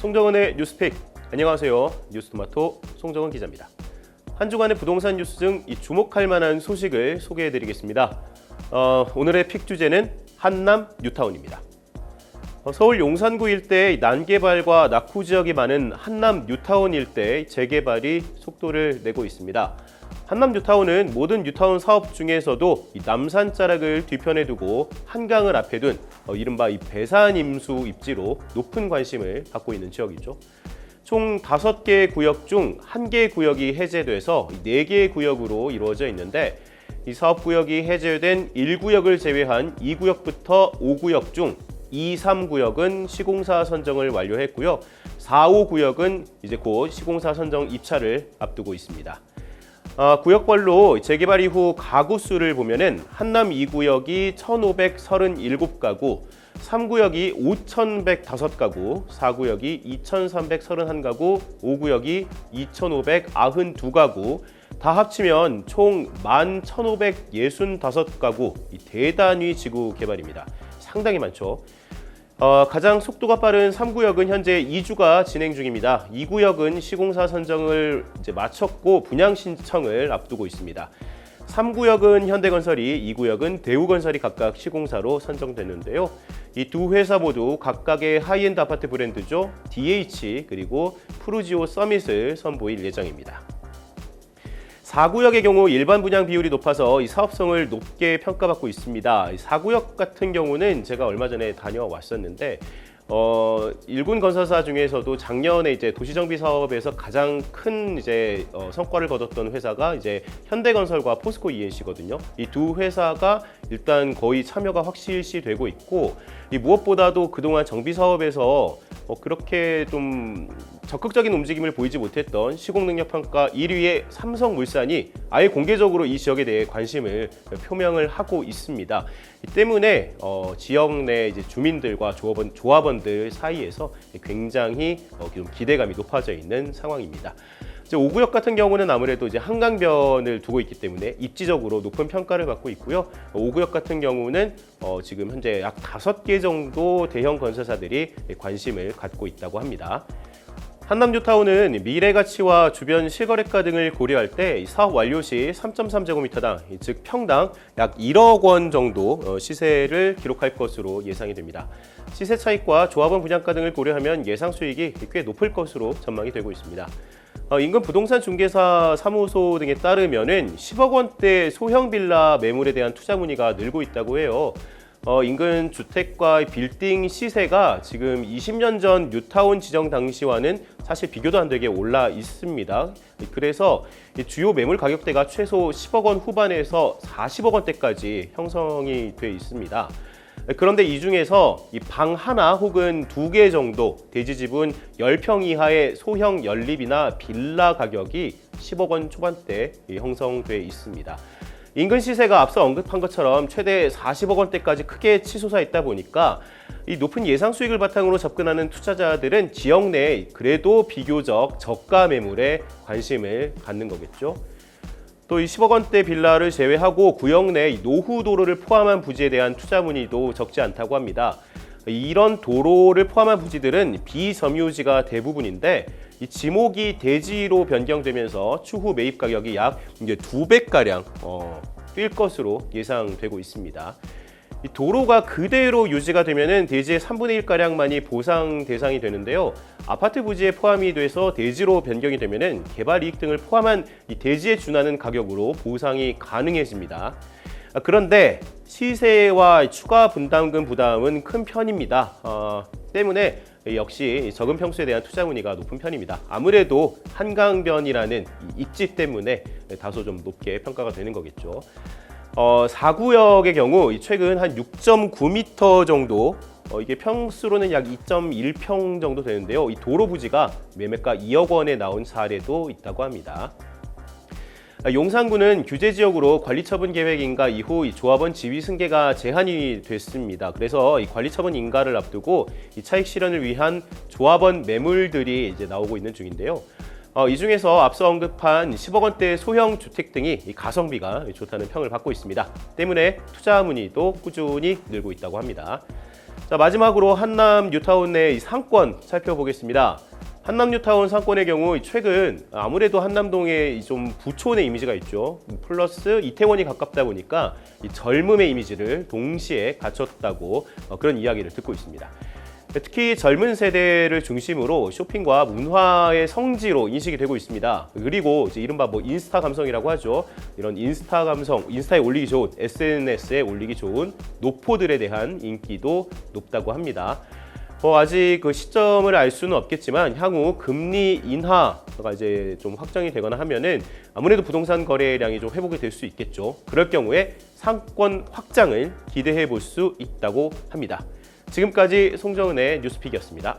송정은의 뉴스픽. 안녕하세요. 뉴스토마토 송정은 기자입니다. 한 주간의 부동산 뉴스 중 주목할 만한 소식을 소개해드리겠습니다. 오늘의 픽 주제는 한남 뉴타운입니다. 서울 용산구 일대의 난개발과 낙후 지역이 많은 한남 뉴타운 일대의 재개발이 속도를 내고 있습니다. 한남 뉴타운은 모든 뉴타운 사업 중에서도 남산 자락을 뒤편에 두고 한강을 앞에 둔 이른바 배산 임수 입지로 높은 관심을 받고 있는 지역이죠. 총 5개의 구역 중 1개의 구역이 해제돼서 4개의 구역으로 이루어져 있는데, 이 사업구역이 해제된 1구역을 제외한 2구역부터 5구역 중 2, 3구역은 시공사 선정을 완료했고요. 4, 5구역은 이제 곧 시공사 선정 입찰을 앞두고 있습니다. 구역별로 재개발 이후 가구 수를 보면은 한남 2구역이 1,537가구, 3구역이 5,105가구, 4구역이 2,331가구, 5구역이 2,592가구, 다 합치면 총 11,565가구, 대단위 지구 개발입니다. 상당히 많죠. 가장 속도가 빠른 3구역은 현재 2주가 진행 중입니다. 2구역은 시공사 선정을 이제 마쳤고 분양 신청을 앞두고 있습니다. 3구역은 현대건설이, 2구역은 대우건설이 각각 시공사로 선정됐는데요. 이 두 회사 모두 각각의 하이엔드 아파트 브랜드죠. DH 그리고 푸르지오 서밋을 선보일 예정입니다. 4구역의 경우 일반 분양 비율이 높아서 이 사업성을 높게 평가받고 있습니다. 4구역 같은 경우는 제가 얼마 전에 다녀왔었는데, 일군 건설사 중에서도 작년에 이제 도시정비 사업에서 가장 큰 이제 성과를 거뒀던 회사가 이제 현대건설과 포스코 ENC거든요. 이 두 회사가 일단 거의 참여가 확실시되고 있고, 이 무엇보다도 그동안 정비 사업에서 그렇게 좀 적극적인 움직임을 보이지 못했던 시공능력평가 1위의 삼성물산이 아예 공개적으로 이 지역에 대해 관심을 표명을 하고 있습니다. 이 때문에 지역 내 이제 주민들과 조합원들 사이에서 굉장히 좀 기대감이 높아져 있는 상황입니다. 5구역 같은 경우는 아무래도 이제 한강변을 두고 있기 때문에 입지적으로 높은 평가를 받고 있고요. 5구역 같은 경우는 지금 현재 약 5개 정도 대형 건설사들이 관심을 갖고 있다고 합니다. 한남 뉴타운은 미래 가치와 주변 실거래가 등을 고려할 때 사업 완료 시 3.3제곱미터당, 즉 평당 약 1억 원 정도 시세를 기록할 것으로 예상이 됩니다. 시세 차익과 조합원 분양가 등을 고려하면 예상 수익이 꽤 높을 것으로 전망이 되고 있습니다. 인근 부동산 중개사 사무소 등에 따르면은 10억 원대 소형 빌라 매물에 대한 투자 문의가 늘고 있다고 해요. 인근 주택과 빌딩 시세가 지금 20년 전 뉴타운 지정 당시와는 사실 비교도 안 되게 올라 있습니다. 그래서 주요 매물 가격대가 최소 10억 원 후반에서 40억 원대까지 형성이 돼 있습니다. 그런데 이 중에서 이 방 하나 혹은 2개 정도 대지 지분 10평 이하의 소형 연립이나 빌라 가격이 10억 원 초반대 형성돼 있습니다. 인근 시세가 앞서 언급한 것처럼 최대 40억 원대까지 크게 치솟아 있다 보니까 이 높은 예상 수익을 바탕으로 접근하는 투자자들은 지역 내 그래도 비교적 저가 매물에 관심을 갖는 거겠죠. 또 이 10억 원대 빌라를 제외하고 구역 내 노후 도로를 포함한 부지에 대한 투자 문의도 적지 않다고 합니다. 이런 도로를 포함한 부지들은 비섬유지가 대부분인데, 이 지목이 대지로 변경되면서 추후 매입 가격이 약 2배가량 뛸 것으로 예상되고 있습니다. 이 도로가 그대로 유지가 되면은 대지의 3분의 1가량만이 보상 대상이 되는데요. 아파트 부지에 포함이 돼서 대지로 변경이 되면은 개발 이익 등을 포함한 이 대지에 준하는 가격으로 보상이 가능해집니다. 그런데 시세와 추가 분담금 부담은 큰 편입니다. 때문에 역시 적은 평수에 대한 투자 문의가 높은 편입니다. 아무래도 한강변이라는 입지 때문에 다소 좀 높게 평가가 되는 거겠죠. 4구역의 경우 최근 한 6.9m 정도, 이게 평수로는 약 2.1평 정도 되는데요. 이 도로 부지가 매매가 2억 원에 나온 사례도 있다고 합니다. 용산구는 규제 지역으로 관리처분 계획 인가 이후 이 조합원 지위 승계가 제한이 됐습니다. 그래서 이 관리처분 인가를 앞두고 이 차익 실현을 위한 조합원 매물들이 이제 나오고 있는 중인데요. 이 중에서 앞서 언급한 10억 원대 소형 주택 등이 가성비가 좋다는 평을 받고 있습니다. 때문에 투자 문의도 꾸준히 늘고 있다고 합니다. 자, 마지막으로 한남 뉴타운 내 이 상권 살펴보겠습니다. 한남 뉴타운 상권의 경우 최근 아무래도 한남동에 좀 부촌의 이미지가 있죠. 플러스 이태원이 가깝다 보니까 이 젊음의 이미지를 동시에 갖췄다고 그런 이야기를 듣고 있습니다. 특히 젊은 세대를 중심으로 쇼핑과 문화의 성지로 인식이 되고 있습니다. 그리고 이제 이른바 인스타 감성이라고 하죠. 이런 인스타 감성, 인스타에 올리기 좋은, SNS에 올리기 좋은 노포들에 대한 인기도 높다고 합니다. 아직 그 시점을 알 수는 없겠지만 향후 금리 인하가 이제 좀 확정이 되거나 하면은 아무래도 부동산 거래량이 좀 회복이 될 수 있겠죠. 그럴 경우에 상권 확장을 기대해 볼 수 있다고 합니다. 지금까지 송정은의 뉴스픽이었습니다.